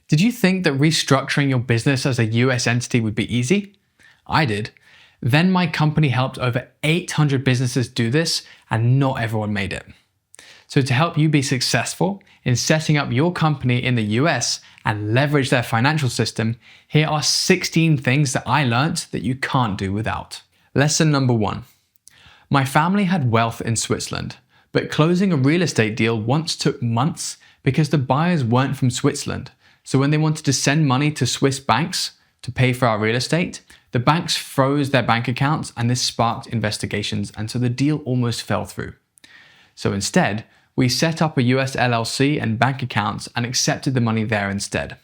Did you think that restructuring your business as a US entity would be easy? I did. Then my company helped over 800 businesses do this, and not everyone made it. So to help you be successful in setting up your company in the US and leverage their financial system, here are 16 things that I learned that you can't do without. Lesson number 1. My family had wealth in Switzerland, but closing a real estate deal once took months because the buyers weren't from Switzerland. So when they wanted to send money to Swiss banks to pay for our real estate, the banks froze their bank accounts, and this sparked investigations, and so the deal almost fell through. So instead, we set up a US LLC and bank accounts and accepted the money there instead.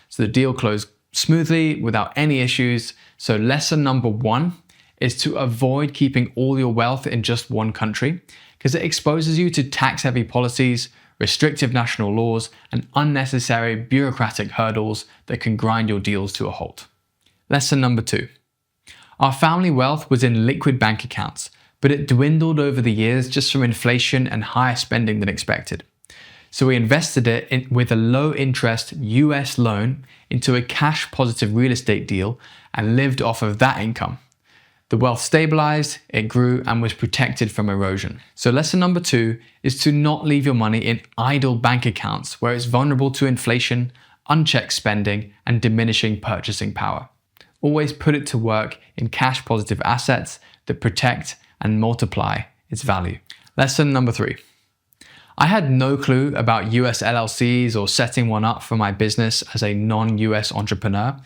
So the deal closed smoothly without any issues. So lesson number 1 is to avoid keeping all your wealth in just one country, because it exposes you to tax-heavy policies, restrictive national laws, and unnecessary bureaucratic hurdles that can grind your deals to a halt. Lesson number 2. Our family wealth was in liquid bank accounts, but it dwindled over the years just from inflation and higher spending than expected. So we invested it with a low-interest US loan into a cash-positive real estate deal and lived off of that income. The wealth stabilized, it grew, and was protected from erosion. So lesson number 2 is to not leave your money in idle bank accounts where it's vulnerable to inflation, unchecked spending, and diminishing purchasing power. Always put it to work in cash-positive assets that protect and multiply its value. Lesson number 3. I had no clue about US LLCs or setting one up for my business as a non-US entrepreneur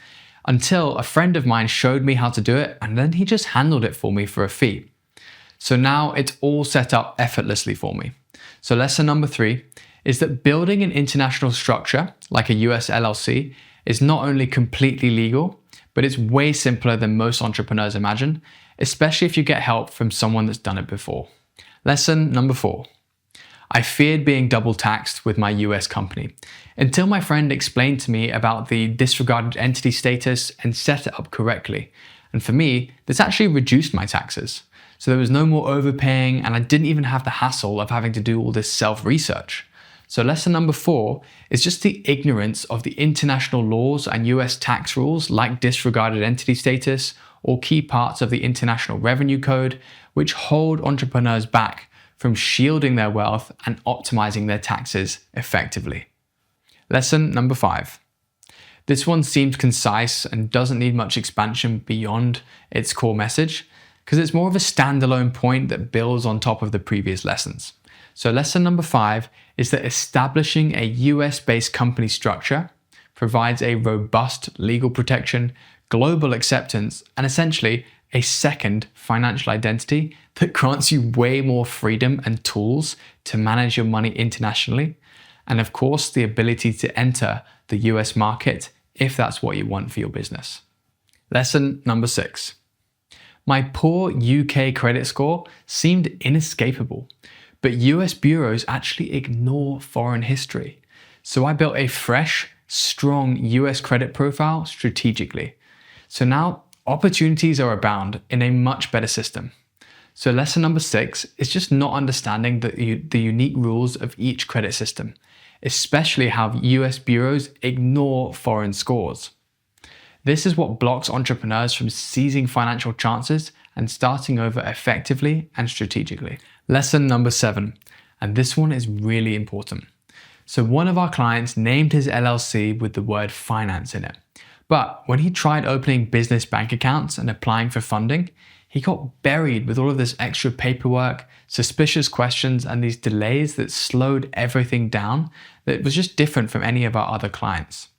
until a friend of mine showed me how to do it, and then he just handled it for me for a fee. So now it's all set up effortlessly for me. So lesson number 3 is that building an international structure like a US LLC is not only completely legal, but it's way simpler than most entrepreneurs imagine, especially if you get help from someone that's done it before. Lesson number 4. I feared being double taxed with my US company until my friend explained to me about the disregarded entity status and set it up correctly. And for me, this actually reduced my taxes. So there was no more overpaying, and I didn't even have the hassle of having to do all this self-research. So lesson number 4 is just the ignorance of the international laws and US tax rules like disregarded entity status or key parts of the International Revenue Code, which hold entrepreneurs back from shielding their wealth and optimizing their taxes effectively. Lesson number 5. This one seems concise and doesn't need much expansion beyond its core message, because it's more of a standalone point that builds on top of the previous lessons. So lesson number 5 is that establishing a US-based company structure provides a robust legal protection, global acceptance, and essentially a second financial identity that grants you way more freedom and tools to manage your money internationally, and of course the ability to enter the US market if that's what you want for your business. Lesson number 6. My poor UK credit score seemed inescapable, but US bureaus actually ignore foreign history. So I built a fresh, strong US credit profile strategically. So now opportunities are abound in a much better system. So lesson number 6 is just not understanding the unique rules of each credit system, especially how US bureaus ignore foreign scores. This is what blocks entrepreneurs from seizing financial chances and starting over effectively and strategically. Lesson number 7, and this one is really important. So one of our clients named his LLC with the word finance in it. But when he tried opening business bank accounts and applying for funding, he got buried with all of this extra paperwork, suspicious questions, and these delays that slowed everything down that was just different from any of our other clients.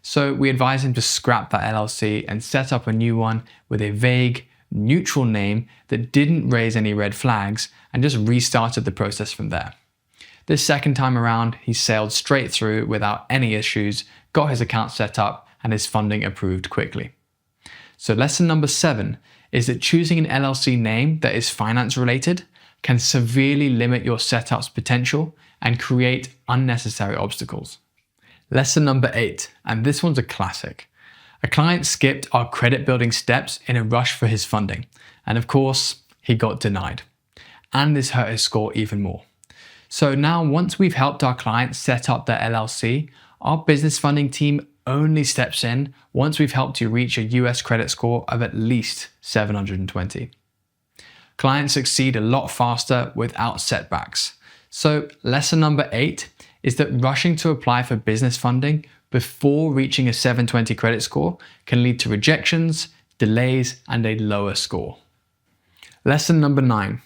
So we advised him to scrap that LLC and set up a new one with a vague, neutral name that didn't raise any red flags, and just restarted the process from there. This second time around, he sailed straight through without any issues, got his account set up, and his funding approved quickly. So lesson number 7 is that choosing an LLC name that is finance related can severely limit your setup's potential and create unnecessary obstacles. Lesson number 8, and this one's a classic. A client skipped our credit building steps in a rush for his funding, and of course, he got denied. And this hurt his score even more. So now once we've helped our client set up their LLC, our business funding team only steps in once we've helped you reach a US credit score of at least 720. Clients succeed a lot faster without setbacks. So lesson number 8 is that rushing to apply for business funding before reaching a 720 credit score can lead to rejections, delays, and a lower score. Lesson number 9.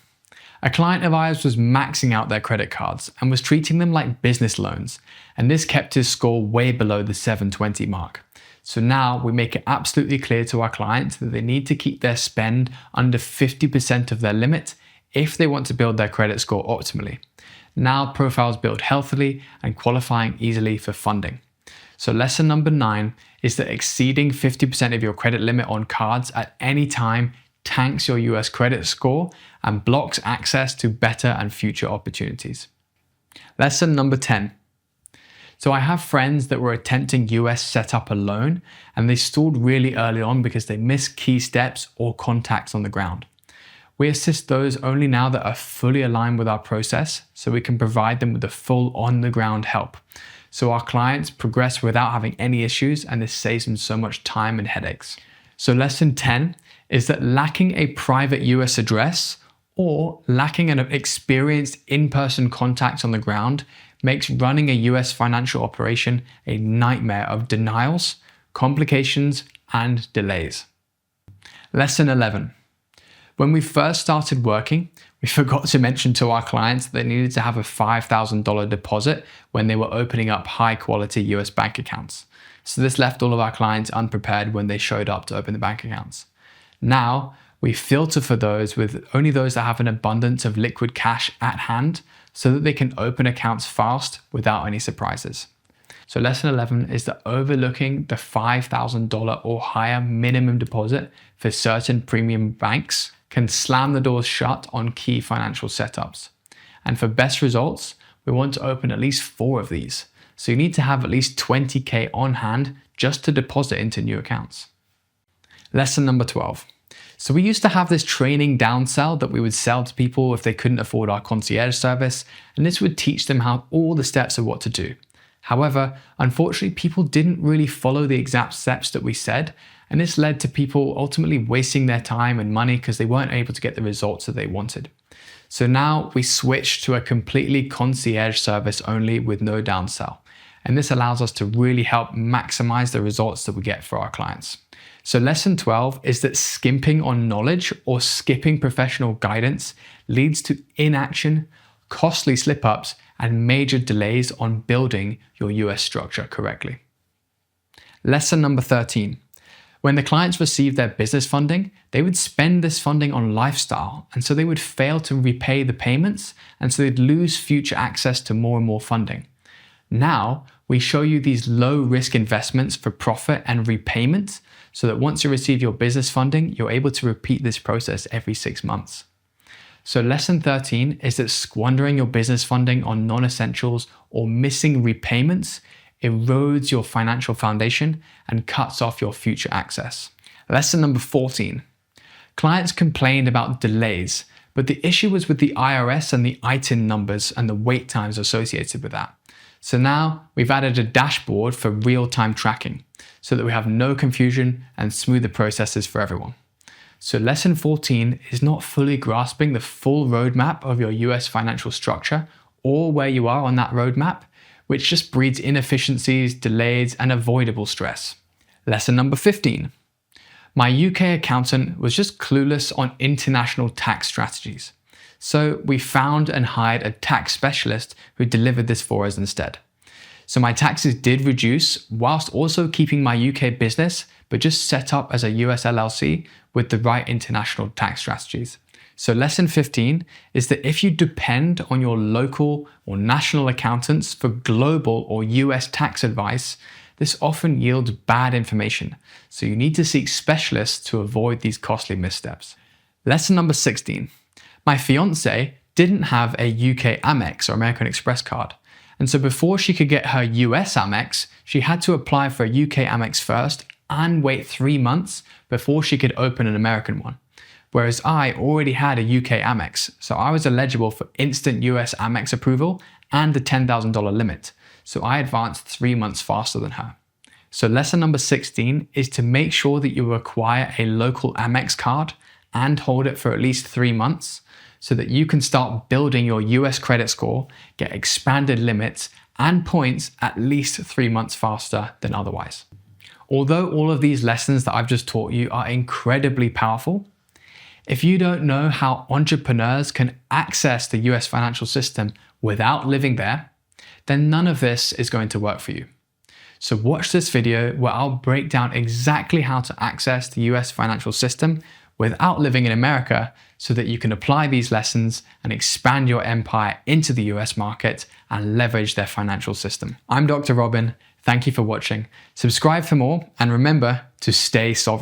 A client of ours was maxing out their credit cards and was treating them like business loans, and this kept his score way below the 720 mark. So now we make it absolutely clear to our clients that they need to keep their spend under 50% of their limit if they want to build their credit score optimally. Now profiles build healthily and qualifying easily for funding. So lesson number 9 is that exceeding 50% of your credit limit on cards at any time tanks your US credit score and blocks access to better and future opportunities. Lesson number 10. So I have friends that were attempting US setup alone and they stalled really early on because they missed key steps or contacts on the ground. We assist those only now that are fully aligned with our process so we can provide them with the full on-the-ground help. So our clients progress without having any issues and this saves them so much time and headaches. So lesson 10 is that lacking a private US address or lacking an experienced in-person contact on the ground makes running a US financial operation a nightmare of denials, complications, and delays. Lesson 11. When we first started working, we forgot to mention to our clients that they needed to have a $5,000 deposit when they were opening up high-quality US bank accounts. So this left all of our clients unprepared when they showed up to open the bank accounts. Now, we filter for those with only those that have an abundance of liquid cash at hand so that they can open accounts fast without any surprises. So lesson 11 is that overlooking the $5,000 or higher minimum deposit for certain premium banks can slam the doors shut on key financial setups. And for best results, we want to open at least 4 of these. So you need to have at least 20K on hand just to deposit into new accounts. Lesson number 12. So we used to have this training downsell that we would sell to people if they couldn't afford our concierge service, and this would teach them all the steps of what to do. However, unfortunately, people didn't really follow the exact steps that we said, and this led to people ultimately wasting their time and money because they weren't able to get the results that they wanted. So now we switched to a completely concierge service only with no downsell, and this allows us to really help maximize the results that we get for our clients. So lesson 12 is that skimping on knowledge or skipping professional guidance leads to inaction, costly slip-ups, and major delays on building your US structure correctly. Lesson number 13. When the clients received their business funding, they would spend this funding on lifestyle, and so they would fail to repay the payments, and so they'd lose future access to more and more funding. Now, we show you these low-risk investments for profit and repayment, so that once you receive your business funding, you're able to repeat this process every 6 months. So lesson 13 is that squandering your business funding on non-essentials or missing repayments erodes your financial foundation and cuts off your future access. Lesson number 14. Clients complained about delays, but the issue was with the IRS and the ITIN numbers and the wait times associated with that. So now we've added a dashboard for real-time tracking so that we have no confusion and smoother processes for everyone. So lesson 14 is not fully grasping the full roadmap of your US financial structure or where you are on that roadmap, which just breeds inefficiencies, delays, and avoidable stress. Lesson number 15. My UK accountant was just clueless on international tax strategies. So we found and hired a tax specialist who delivered this for us instead. So my taxes did reduce whilst also keeping my UK business, but just set up as a US LLC with the right international tax strategies. So lesson 15 is that if you depend on your local or national accountants for global or US tax advice, this often yields bad information. So you need to seek specialists to avoid these costly missteps. Lesson number 16. My fiance didn't have a UK Amex or American Express card. And so before she could get her US Amex, she had to apply for a UK Amex first and wait 3 months before she could open an American one. Whereas I already had a UK Amex, so I was eligible for instant US Amex approval and the $10,000 limit. so I advanced 3 months faster than her. So lesson number 16 is to make sure that you acquire a local Amex card and hold it for at least 3 months so that you can start building your US credit score, get expanded limits and points at least 3 months faster than otherwise. Although all of these lessons that I've just taught you are incredibly powerful, if you don't know how entrepreneurs can access the US financial system without living there, then none of this is going to work for you. So watch this video where I'll break down exactly how to access the US financial system without living in America so that you can apply these lessons and expand your empire into the US market and leverage their financial system. I'm Dr. Robin. Thank you for watching. Subscribe for more and remember to stay sovereign.